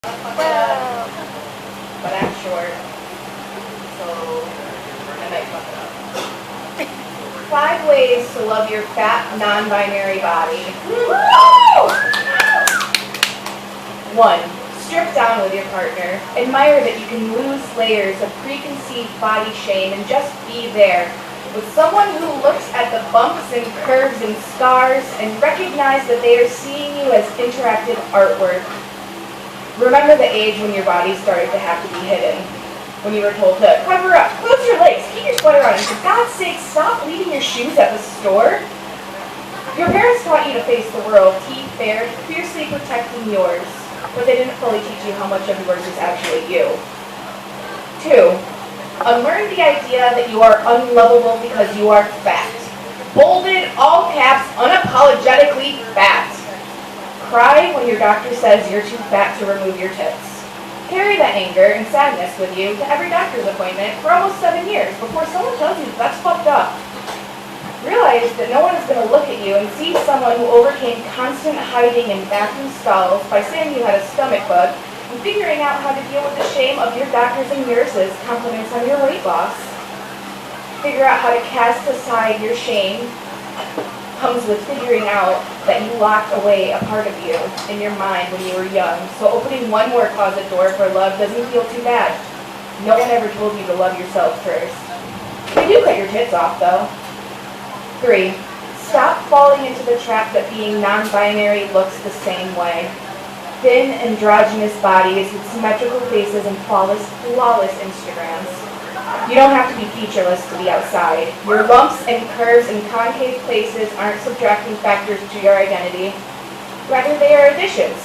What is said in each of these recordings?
Well, but I'm short, so I might fuck it up. 5 ways to love your fat, non-binary body. 1. Strip down with your partner. Admire that you can lose layers of preconceived body shame and just be there with someone who looks at the bumps and curves and scars and recognize that they are seeing you as interactive artwork. Remember the age when your body started to have to be hidden. When you were told to cover up, close your legs, keep your sweater on, and for God's sake, stop leaving your shoes at the store. Your parents taught you to face the world, teeth bared, fiercely protecting yours, but they didn't fully teach you how much of yours is actually you. 2. Unlearn the idea that you are unlovable because you are fat. Bolded, all caps, unapologetically fat. Cry when your doctor says you're too fat to remove your tits. Carry that anger and sadness with you to every doctor's appointment for almost 7 years before someone tells you that's fucked up. Realize that no one is going to look at you and see someone who overcame constant hiding in bathroom stalls by saying you had a stomach bug and figuring out how to deal with the shame of your doctors and nurses' compliments on your weight loss. Figure out how to cast aside your shame comes with figuring out that you locked away a part of you in your mind when you were young. So opening one more closet door for love doesn't feel too bad. No one ever told you to love yourself first. You do cut your tits off though. 3. Stop falling into the trap that being non-binary looks the same way. Thin, androgynous bodies with symmetrical faces and flawless Instagrams. You don't have to be featureless to be outside. Your lumps and curves and concave places aren't subtracting factors to your identity. Rather, they are additions.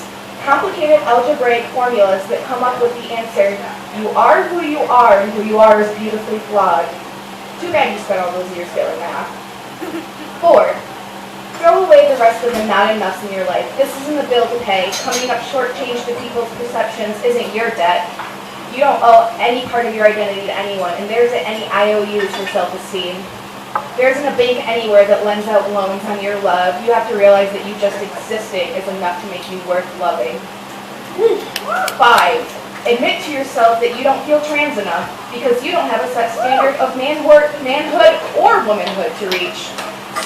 Complicated algebraic formulas that come up with the answer, you are who you are, and who you are is beautifully flawed. Too bad you spent all those years failing math. 4. Throw away the rest of the not enoughs in your life. This isn't a bill to pay. Coming up short change to people's perceptions isn't your debt. You don't owe any part of your identity to anyone, and there isn't any IOUs for self-esteem. There isn't a bank anywhere that lends out loans on your love. You have to realize that you just existing is enough to make you worth loving. 5. Admit to yourself that you don't feel trans enough because you don't have a set standard of manhood or womanhood to reach.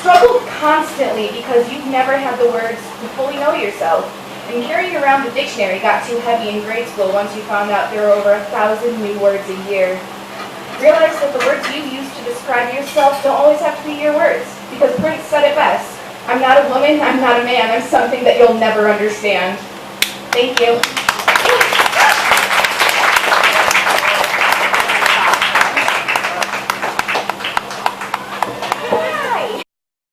Struggle constantly because you've never had the words to fully know yourself. And carrying around the dictionary got too heavy in grade school once you found out there were over 1,000 new words a year. Realize that the words you use to describe yourself don't always have to be your words, because Prince said it best. I'm not a woman, I'm not a man, I'm something that you'll never understand. Thank you.